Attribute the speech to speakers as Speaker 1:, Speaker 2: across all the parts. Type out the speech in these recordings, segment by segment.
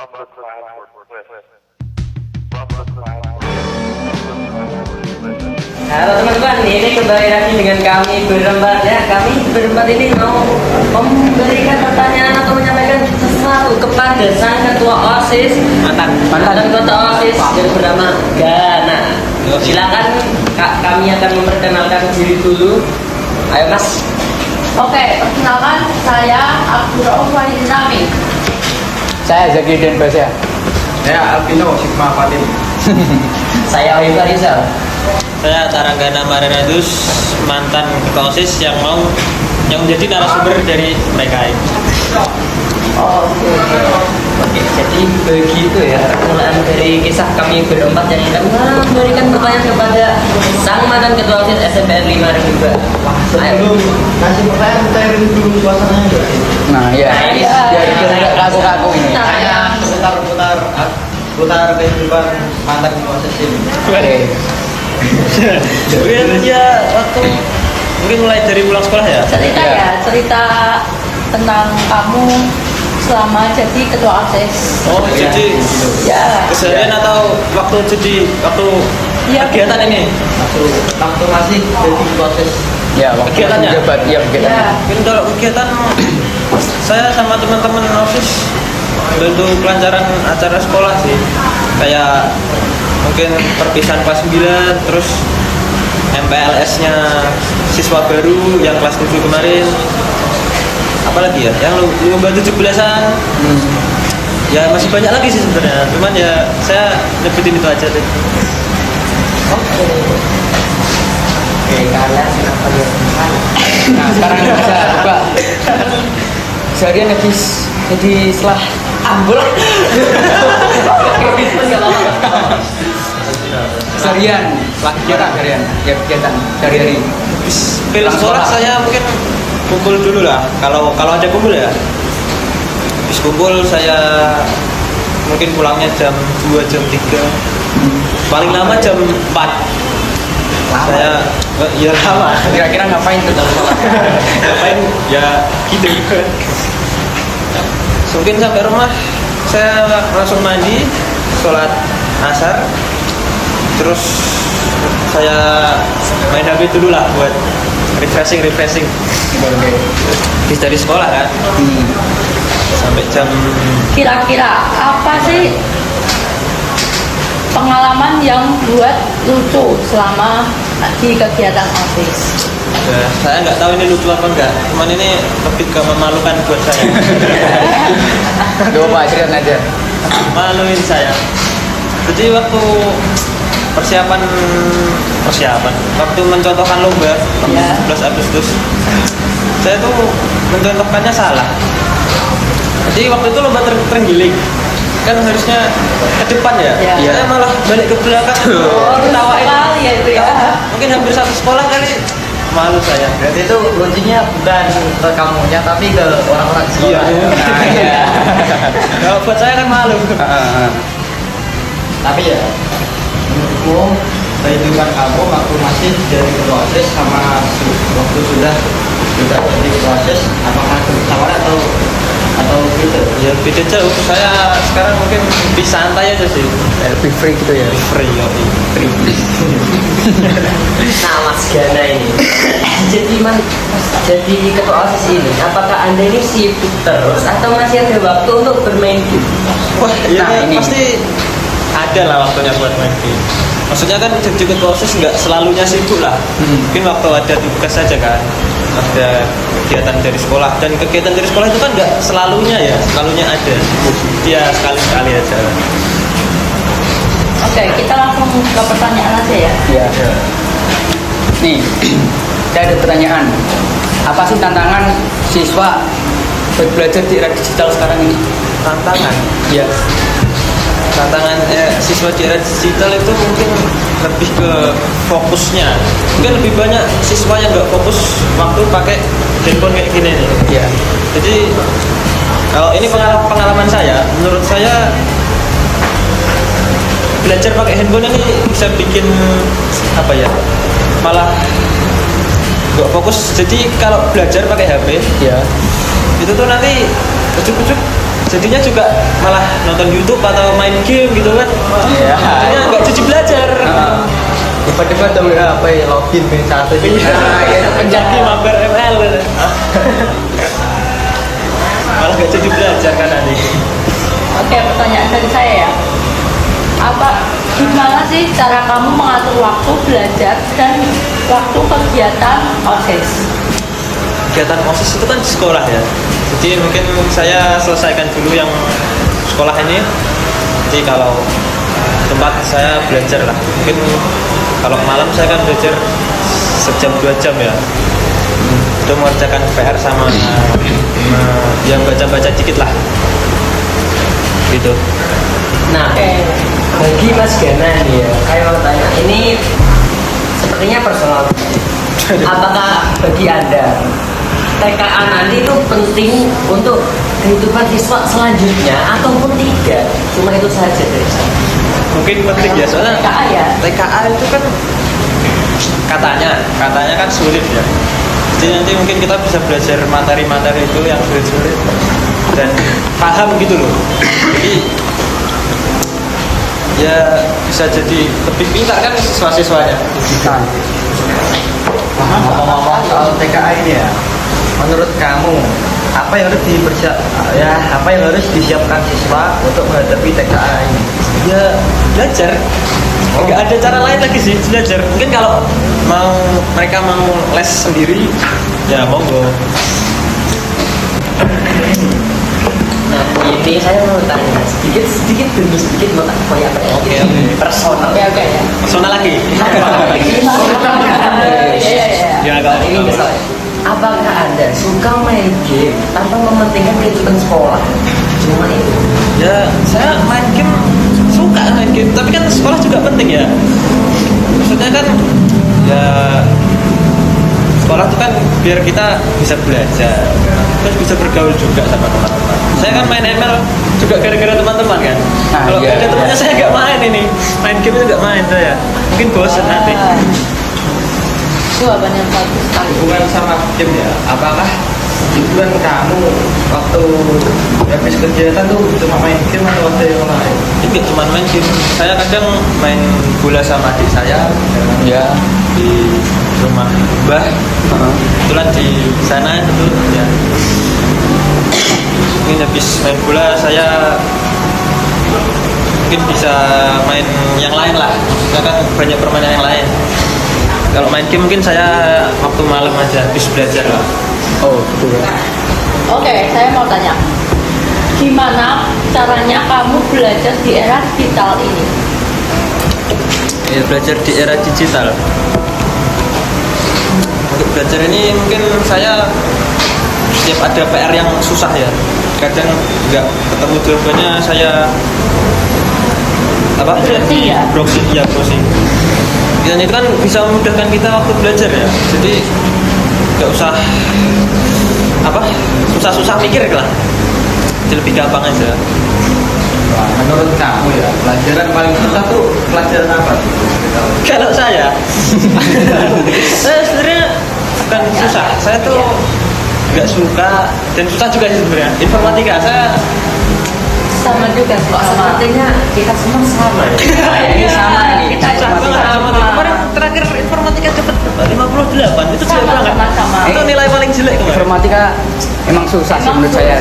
Speaker 1: Halo teman-teman, ini kembali lagi dengan kami berempat ya. Kami berempat ini mau memberikan pertanyaan atau menyampaikan sesuatu kepada sang ketua OSIS mantan ketua OSIS yang bernama Gana. Silakan kami akan memperkenalkan diri dulu. Ayo Mas.
Speaker 2: Oke, perkenalkan saya Abdurrahman Wahidinami.
Speaker 3: Saya Zakidin Basya.
Speaker 4: Saya Alvino Sigma Fatim.
Speaker 1: Saya Oiva Rizal.
Speaker 5: Saya Taranggana Marinadus, mantan ketua OSIS yang menjadi narasumber dari mereka ini.
Speaker 1: Oke, jadi begitu ya permulaan dari kisah kami berempat yang akan memberikan pertanyaan kepada sang mantan ketua OSIS SMPN 5 Rimba.
Speaker 4: Sebelum kasih pertanyaan, kita rindu dulu suasananya juga.
Speaker 3: Nah ya, biar tidak kaku-kaku ini.
Speaker 4: Saya putar kehidupan mantan ketua OSIS ini.
Speaker 3: Oke.
Speaker 5: Mungkin ya waktu mungkin mulai dari pulang sekolah ya.
Speaker 2: Cerita tentang kamu selama jadi ketua OSIS.
Speaker 5: Oh jadi
Speaker 2: Ya.
Speaker 5: keseharian atau waktu
Speaker 2: Iya.
Speaker 5: kegiatan ini?
Speaker 4: Waktu masih jadi ketua OSIS.
Speaker 3: Ya, waktu
Speaker 5: Kegiatannya?
Speaker 3: jabat, ya kegiatan.
Speaker 2: Ya.
Speaker 5: Mungkin kalau kegiatan saya sama teman-teman OSIS bantu kelancaran acara sekolah sih. Kayak mungkin perpisahan kelas 9, terus MPLS-nya siswa baru yang kelas 7 kemarin. Apalagi ya, yang lomba 17-an. Ya masih banyak lagi sih sebenarnya. Cuman ya saya nyebutin itu aja deh.
Speaker 1: Oke, kalian kenapa dia
Speaker 3: Nah, sekarang bisa coba. Seharian habis jadi setelah ambul. Seharian, kegiatan harian, ya kegiatan sehari-hari.
Speaker 5: Film sekolah saya mungkin kumpul dulu lah. Kalau ada kumpul ya. Habis kumpul saya mungkin pulangnya jam 2 jam 3. Paling lama jam 4. Saya ya lama.
Speaker 3: Kira-kira ngapain tuh kalau sekolah?
Speaker 5: Ngapain ya gitu. Mungkin sampai rumah saya langsung mandi, sholat asar, terus saya main HP dulu lah buat refreshing. Habis dari sekolah kan, sampai jam
Speaker 2: Kira-kira apa sih pengalaman yang buat lucu selama di kegiatan OSIS?
Speaker 5: ya, saya nggak tahu ini lucu apa enggak, cuman ini lebih ke memalukan buat saya.
Speaker 3: Coba ceritain aja.
Speaker 5: Maluin saya. Jadi waktu persiapan waktu mencontohkan lomba
Speaker 2: Ya.
Speaker 5: 11 Agustus saya tuh mencontohkannya salah. Jadi waktu itu lomba terenggiling kan harusnya ke depan ya,
Speaker 2: Ya.
Speaker 5: saya malah balik ke belakang. Ketawain
Speaker 2: sekali ya itu ya.
Speaker 5: mungkin hampir satu sekolah kali. Malu saya.
Speaker 1: Berarti itu lucunya bukan ke kamunya tapi ke orang-orang di sekolah.
Speaker 3: Nah, iya.
Speaker 5: Kalau buat saya kan malu.
Speaker 4: Tapi ya, menurutku kehidupan kamu waktu masih jadi ketua OSIS sama waktu sudah jadi ketua OSIS, apakah bersamaan atau gitu?
Speaker 5: Ya beda jauh. Saya sekarang mungkin lebih santai aja sih.
Speaker 3: Lebih free gitu ya.
Speaker 5: Free.
Speaker 1: Nah Mas Gana ini jadi ketua OSIS ini, apakah Anda ini sibuk terus atau masih ada waktu untuk bermain game?
Speaker 5: Wah, ya
Speaker 3: Nah, ini.
Speaker 5: pasti ada lah waktunya buat main game. Maksudnya kan jadi ketua OSIS nggak selalunya sibuk lah. Mungkin waktu ada tugas saja kan, ada kegiatan dari sekolah, dan kegiatan dari sekolah itu kan nggak selalunya ada. Dia sekali-sekali aja.
Speaker 2: Oke, kita langsung ke pertanyaan aja ya.
Speaker 3: Iya. Nih, saya ada pertanyaan. Apa sih tantangan siswa buat belajar di era digital sekarang ini?
Speaker 5: Tantangan.
Speaker 3: Iya.
Speaker 5: Tantangan siswa di era digital itu mungkin lebih ke fokusnya. Mungkin lebih banyak siswa yang nggak fokus waktu pakai handphone kayak gini nih.
Speaker 3: Iya.
Speaker 5: Jadi kalau ini pengalaman saya, menurut saya belajar pakai handphone ini bisa bikin apa ya, malah nggak fokus. Jadi kalau belajar pakai HP
Speaker 3: Iya.
Speaker 5: itu tuh nanti ujuk-ujuk jadinya juga malah nonton YouTube atau main game gitu kan.
Speaker 3: Iya.
Speaker 5: Jadinya nggak jadi belajar.
Speaker 4: Tiba-tiba ada WA apa ya, login pin satu gitu.
Speaker 5: Menjadi mabar ML. Malah nggak jadi belajar kan nanti.
Speaker 2: Oke, pertanyaan dari saya ya. Gimana sih cara kamu mengatur waktu belajar dan waktu kegiatan OSIS?
Speaker 5: Kegiatan OSIS itu kan di sekolah ya. Jadi mungkin saya selesaikan dulu yang sekolah ini. Jadi kalau tempat saya belajar lah. Mungkin kalau malam saya kan belajar sejam 2 jam ya. Itu mengerjakan PR sama yang baca-baca dikit lah. Gitu.
Speaker 1: Nah, bagi Mas Gana nih ya, saya mau tanya, ini sepertinya personal. Apakah bagi Anda TKA nanti itu penting untuk kehidupan siswa selanjutnya ataupun tidak? Cuma itu saja dari saya.
Speaker 5: Mungkin penting ya, soalnya
Speaker 2: TKA ya?
Speaker 5: TKA itu kan katanya kan sulit ya. Jadi nanti mungkin kita bisa belajar materi-materi itu yang sulit-sulit dan paham gitu loh. Jadi ya bisa jadi lebih pintar kan siswa-siswanya.
Speaker 4: Ngomong-ngomong soal TKA ini ya, menurut kamu apa yang harus disiapkan siswa untuk menghadapi TKA ini?
Speaker 5: Ya belajar. Nggak ada cara lain lagi sih, belajar. Mungkin kalau mereka mau les sendiri, ya monggo.
Speaker 1: Nah, ini saya mau tanya sedikit demi sedikit mau tanya apa ya?
Speaker 5: Oke.
Speaker 1: Personal.
Speaker 2: Oke ya.
Speaker 5: Personal lagi.
Speaker 2: Iya.
Speaker 5: Ya
Speaker 1: Nah,
Speaker 5: kalau
Speaker 1: ini misalnya, apakah Anda suka main game tanpa mementingkan kehidupan sekolah? Cuma itu.
Speaker 5: ya saya suka main game, tapi kan sekolah juga penting ya. Maksudnya kan ya sekolah itu kan biar kita bisa belajar, terus bisa bergaul juga sama teman-teman. Saya kan main ML juga gara-gara teman-teman kan. Kalau nggak ada temannya saya nggak main ini, main game itu nggak main saya. Mungkin bosan nanti.
Speaker 2: Jawaban yang bagus sekali.
Speaker 4: Hubungan sama game ya, apakah hiburan kamu waktu habis kegiatan tuh cuma main game atau ada yang lain?
Speaker 5: Ini nggak cuma main game, saya kadang main bola sama adik saya
Speaker 3: Ya.
Speaker 5: di rumah Mbah. Kebetulan di sana itu ya. Mungkin habis main bola saya mungkin bisa main yang lain lah. Kita kan banyak permainan yang lain. Kalau main game mungkin saya waktu malam aja habis belajar lah.
Speaker 3: Oh, betul.
Speaker 2: Oke, saya mau tanya. Gimana caranya kamu belajar di era digital ini?
Speaker 5: Ya, belajar di era digital. Untuk belajar ini mungkin saya setiap ada PR yang susah ya. Kadang nggak ketemu jawabannya saya
Speaker 2: Browsing ya?
Speaker 5: Browsing. Dan itu kan bisa memudahkan kita waktu belajar ya. Jadi nggak usah susah-susah mikir lah. Jadi lebih gampang aja.
Speaker 4: Wah, menurut kamu ya, pelajaran paling susah tuh pelajaran apa?
Speaker 5: Kalau saya sebenarnya bukan susah. Saya tuh nggak suka dan susah juga sih sebenarnya. Informatika saya
Speaker 2: Sama juga
Speaker 1: Kok sepertinya kita semua sama ya?
Speaker 3: Ini sama ini.
Speaker 2: Kita
Speaker 5: susah banget sama tuh. Kemarin terakhir informatika dapat 58 itu jelek banget.
Speaker 2: sama.
Speaker 5: Itu nilai paling jelek kemarin.
Speaker 3: Informatika emang susah sih menurut saya.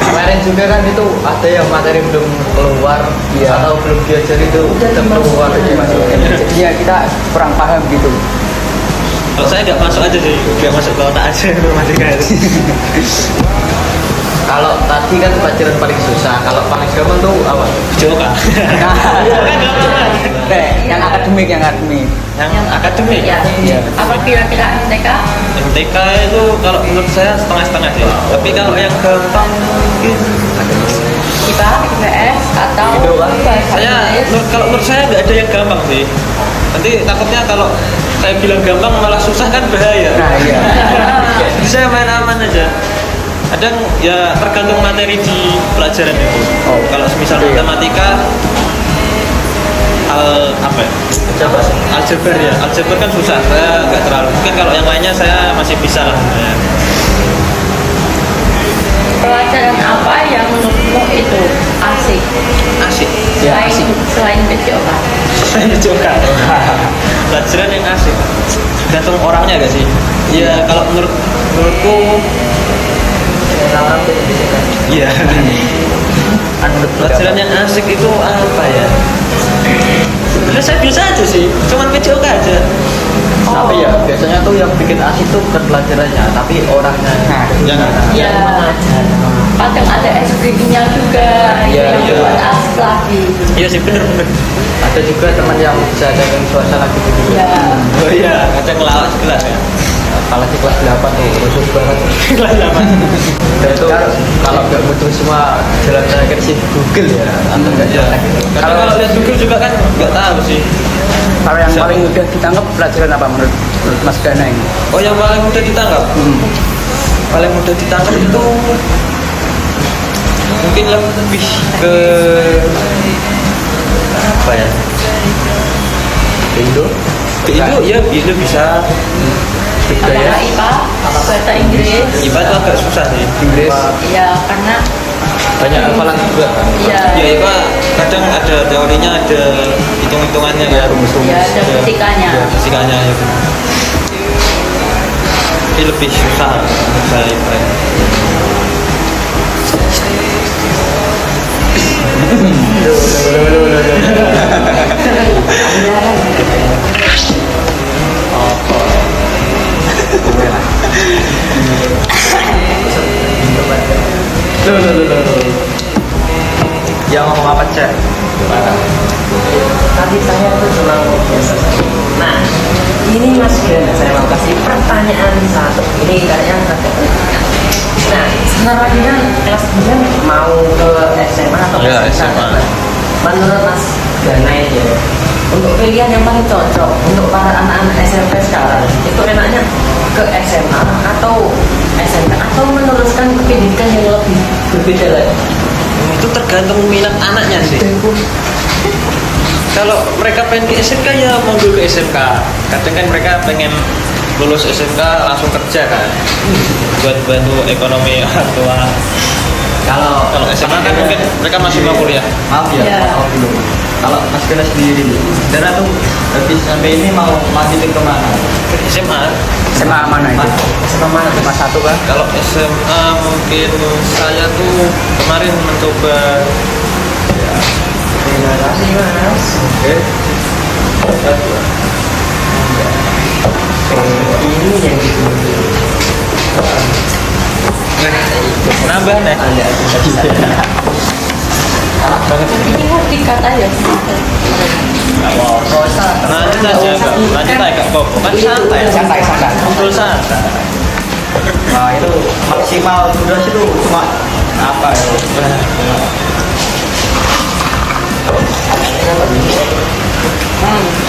Speaker 4: Kemarin juga kan itu ada yang materi belum keluar atau belum diajar itu udah keluar
Speaker 3: Jadi ya kita kurang paham gitu.
Speaker 5: Kalau saya nggak masuk aja sih, nggak masuk ke otak aja informatika itu.
Speaker 4: Kalau tadi kan pelajaran paling susah, kalau paling gampang tuh apa?
Speaker 5: Joka.
Speaker 3: Yang akademik.
Speaker 5: Yang akademik.
Speaker 2: Ya.
Speaker 3: Iya.
Speaker 2: Apa kira-kira MTK?
Speaker 5: MTK itu kalau menurut saya setengah-setengah sih. Tapi kalau yang gampang mungkin
Speaker 2: IPA, IPS, atau
Speaker 5: kalau menurut saya nggak ada yang gampang sih. Nanti takutnya kalau saya bilang gampang malah susah kan bahaya.
Speaker 3: Nah, iya.
Speaker 5: Jadi saya main aman aja. Kadang ya tergantung materi di pelajaran itu.
Speaker 3: Oh,
Speaker 5: Kalau misal
Speaker 3: iya.
Speaker 5: matematika aljabar ya. Aljabar kan susah. Saya nggak terlalu. Mungkin kalau yang lainnya saya masih bisa lah.
Speaker 2: Pelajaran apa yang menurutmu itu asik?
Speaker 5: Asik.
Speaker 3: Ya, asik.
Speaker 2: Selain BCOK.
Speaker 5: Saya juga. Pelajaran yang asik. Gantung orangnya gak sih? Ya kalau menurutku
Speaker 1: Orang tidak bisa kan.
Speaker 5: iya. Pelajaran yang asik itu apa ya? Sebenarnya saya biasa aja sih, cuman PJOK aja.
Speaker 4: Tapi ya biasanya tuh yang bikin asik tuh bukan pelajarannya, tapi orangnya.
Speaker 5: Jangan.
Speaker 2: Ya, kadang ada SPG-nya juga
Speaker 4: Iya,
Speaker 2: yang
Speaker 5: iya.
Speaker 2: buat asik lagi.
Speaker 5: Iya sih bener-bener.
Speaker 4: Ada juga teman yang bisa jaga suasana gitu.
Speaker 2: Ya,
Speaker 5: Oh iya, kadang ngelawak sekelas ya.
Speaker 4: Apalagi kelas 8 tuh rusuh banget.
Speaker 5: Kelas 8.
Speaker 4: Dan itu kalau nggak butuh semua jalan terakhir sih Google ya, atau nggak
Speaker 5: Iya.
Speaker 4: jalan.
Speaker 5: Karena kalau lihat Google juga kan nggak tahu sih.
Speaker 3: Kalau yang
Speaker 5: Siapa?
Speaker 3: paling mudah ditangkap pelajaran apa menurut Mas Ganeng?
Speaker 5: Oh yang paling mudah ditangkap? Paling mudah ditangkap itu mungkin lebih ke apa ya?
Speaker 4: Indo.
Speaker 5: Ke Indo ya Indo bisa.
Speaker 2: apakah IPA, bahasa Inggris?
Speaker 5: IPA itu agak susah sih.
Speaker 4: Inggris
Speaker 2: Ya, karena
Speaker 4: banyak hafalan juga kan.
Speaker 2: ya,
Speaker 5: Ya IPA kadang ada teorinya, ada hitung-hitungannya
Speaker 4: Ya,
Speaker 5: kan.
Speaker 4: rumus-rumus.
Speaker 2: ya ada fisikanya.
Speaker 5: Ya, fisikanya ya. Ini lebih susah untuk saya IPA.
Speaker 4: Yang ngomong apa cek?
Speaker 1: Tadi saya tuh cuma ngomong. Nah, ini Mas Gana, saya mau kasih pertanyaan satu. Ini kayaknya agak penting. Nah, sebentar lagi kan kelas 9 mau ke SMA atau
Speaker 5: Ya,
Speaker 1: SMK,
Speaker 5: SMA.
Speaker 1: kan? Menurut Mas Gana ini, untuk pilihan yang paling cocok untuk para anak-anak SMP sekarang, itu enaknya ke SMA atau SMK atau meneruskan pendidikan yang lebih berbeda lagi?
Speaker 5: Itu tergantung minat anaknya sih. Kalau mereka pengen ke SMK ya monggo ke SMK. Kadang kan mereka pengen lulus SMK langsung kerja kan, buat bantu ekonomi orang tua. Kalau SMA kan mungkin mereka masih mau kuliah.
Speaker 4: Maaf ya,
Speaker 2: Ya.
Speaker 4: maaf dulu. Kalau Mas Gana sendiri, Dana tuh habis sampai ini mau lanjutin kemana?
Speaker 5: Ke SMA.
Speaker 3: SMA mana itu?
Speaker 1: SMA mana?
Speaker 3: SMA 1 kah?
Speaker 5: Kalau SMA mungkin saya tuh kemarin mencoba
Speaker 1: Terima kasih Mas.
Speaker 4: Oke.
Speaker 1: Ini yang ditunggu.
Speaker 5: nambah nih.
Speaker 2: Ini harus dikata ya.
Speaker 5: Lanjut aja, Kak. Lanjut aja, Kak. Kok kan santai.
Speaker 3: Santai.
Speaker 5: Ngobrol santai.
Speaker 4: Nah itu maksimal durasi itu cuma apa ya?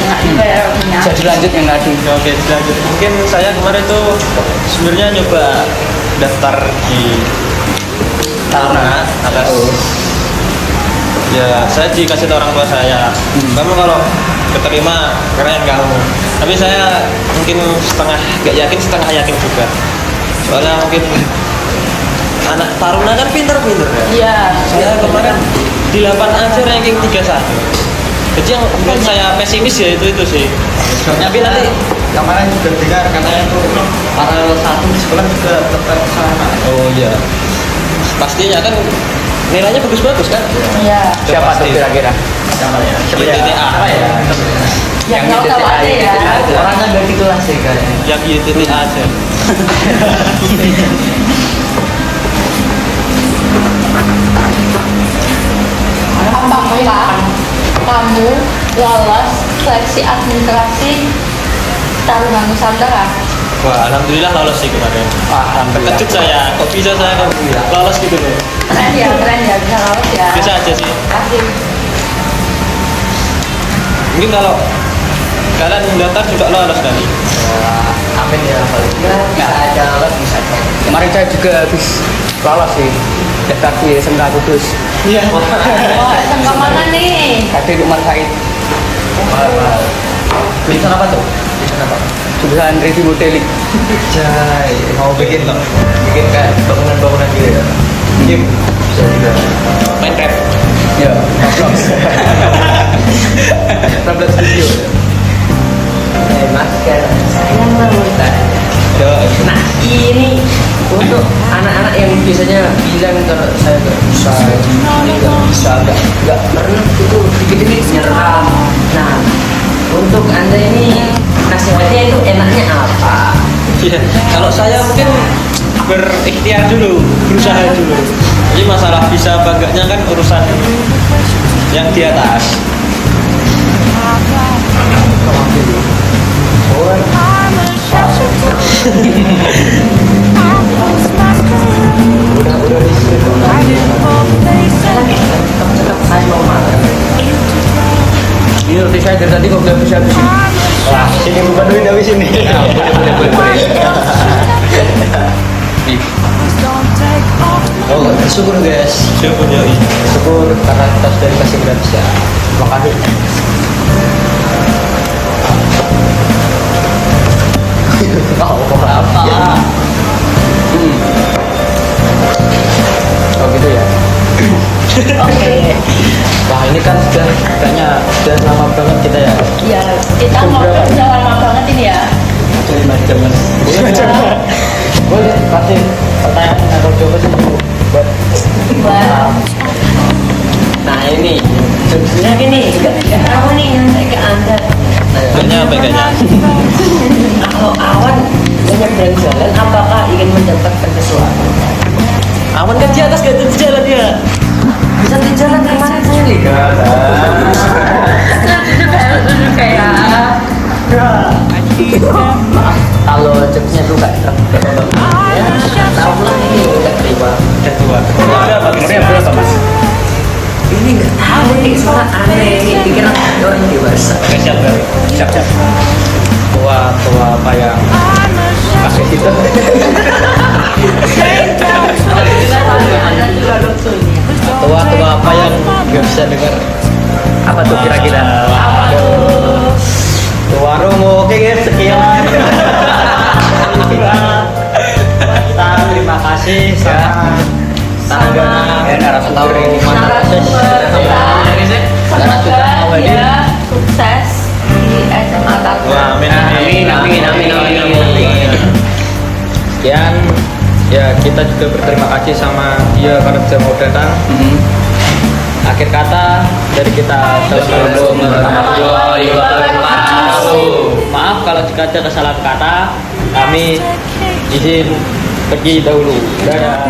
Speaker 2: Enak juga ya rasanya.
Speaker 3: Jadi lanjut yang tadi.
Speaker 5: Oke, lanjut. Mungkin saya kemarin tuh sebenarnya nyoba daftar di Taruna atas. Ya, saya dikasih tahu orang tua saya. Kamu kalau keterima keren kamu. Tapi saya mungkin setengah gak yakin, setengah yakin juga. Soalnya mungkin anak Taruna kan pinter-pinter ya.
Speaker 2: Iya.
Speaker 5: Saya kemarin di 8 aja ranking 31. Jadi yang buat saya pesimis ya itu sih.
Speaker 4: Soalnya
Speaker 5: Tapi nanti
Speaker 4: kemarin juga dengar katanya tuh paralel satu di sekolah juga tetap sana.
Speaker 5: oh iya. Pastinya kan nilainya bagus-bagus kan?
Speaker 2: Iya.
Speaker 3: Siapa tuh
Speaker 5: pasti.
Speaker 3: kira-kira?
Speaker 4: Namanya
Speaker 5: YTTA.
Speaker 4: apa ya?
Speaker 2: Yang tahu aja ya.
Speaker 1: Orangnya gak di kelas ya kayaknya.
Speaker 5: Yang YTTA aja.
Speaker 2: Apakah kamu lolos seleksi administrasi Taruna Nusantara?
Speaker 5: Wah, alhamdulillah lolos sih kemarin.
Speaker 3: Alhamdulillah.
Speaker 5: Terkejut saya, kok bisa saya kok lolos gitu loh.
Speaker 2: Keren ya bisa lolos ya.
Speaker 5: Bisa aja sih.
Speaker 2: Kasih.
Speaker 5: Mungkin kalau kalian daftar juga lolos kali.
Speaker 4: Amin ya.
Speaker 1: Bisa aja lolos, bisa aja.
Speaker 3: Kemarin saya juga habis lolos sih. Daftar di SMK Kudus.
Speaker 5: Iya.
Speaker 2: Oh, SMK mana nih?
Speaker 3: Tadi di Umar Said.
Speaker 4: Jurusan apa tuh? Jurusan apa?
Speaker 3: Jurusan review modeling.
Speaker 4: Jai, mau bikin kayak bangunan-bangunan gitu ya?
Speaker 5: game
Speaker 1: Bisa juga.
Speaker 5: Minecraft.
Speaker 3: Ya, Roblox. Roblox Studio.
Speaker 1: Mas kan saya mau tanya.
Speaker 5: Ya,
Speaker 1: Nah ini untuk anak-anak yang biasanya bilang kalau saya nggak bisa ini nggak bisa nggak pernah itu dikit-dikit nyerah. Nah untuk anda ini nasihatnya itu enaknya apa?
Speaker 5: iya. Kalau saya mungkin berikhtiar dulu, berusaha dulu. Jadi masalah bisa apa enggaknya kan urusan yang di atas.
Speaker 1: Udah di sini. Cakap saya mau makan.
Speaker 3: Ini roti saya dari tadi kok gak bisa habis ini.
Speaker 5: Wah, sini bukan duit dari sini.
Speaker 3: Nah, boleh. Nih,
Speaker 4: Oh, syukur guys.
Speaker 5: Syukur ya.
Speaker 4: Syukur karena kita sudah dikasih gratis ya. Makasih.
Speaker 3: apa? Oh gitu ya.
Speaker 2: Oke.
Speaker 4: Wah ini kan sudah lama banget kita ya.
Speaker 2: Ya, kita ngobrol udah lama banget ini ya.
Speaker 4: Jadi macam boleh kasih pertanyaan atau coba sih buat
Speaker 2: Wah.
Speaker 1: Nah ini sebenarnya gini kamu nih nanya ke anda.
Speaker 5: Kayaknya apa kayaknya?
Speaker 1: Kalau awan menyeberang jalan, apakah ingin mendapatkan sesuatu?
Speaker 5: Aman kan di atas gak di jalan ya?
Speaker 1: Bisa di jalan kemana saya lihat?
Speaker 2: Kayak
Speaker 1: Kalau cepetnya tuh gak truk, ya tahu lah ini udah terima.
Speaker 5: Ketua.
Speaker 3: Umurnya berapa mas?
Speaker 1: Ini nggak tahu nih soal aneh ini pikiran orang dewasa.
Speaker 5: Oke, siap ya.
Speaker 3: Siap.
Speaker 5: Tua apa yang
Speaker 3: Pakai itu.
Speaker 2: ada juga lucunya.
Speaker 5: tua apa yang gak bisa dengar?
Speaker 3: Apa tuh kira-kira?
Speaker 5: Warung oke guys, sekian. Kita terima kasih sama Tanggana
Speaker 3: Ya, narasumber ini.
Speaker 2: Semoga dia sukses di SMA Taruna.
Speaker 5: Wah, amin.
Speaker 4: sekian. Ya kita juga berterima kasih sama dia karena bisa mau datang. Akhir kata dari kita. Assalamualaikum warahmatullahi wabarakatuh. Maaf kalau jika ada kesalahan kata, kami izin pergi dahulu. Dadah.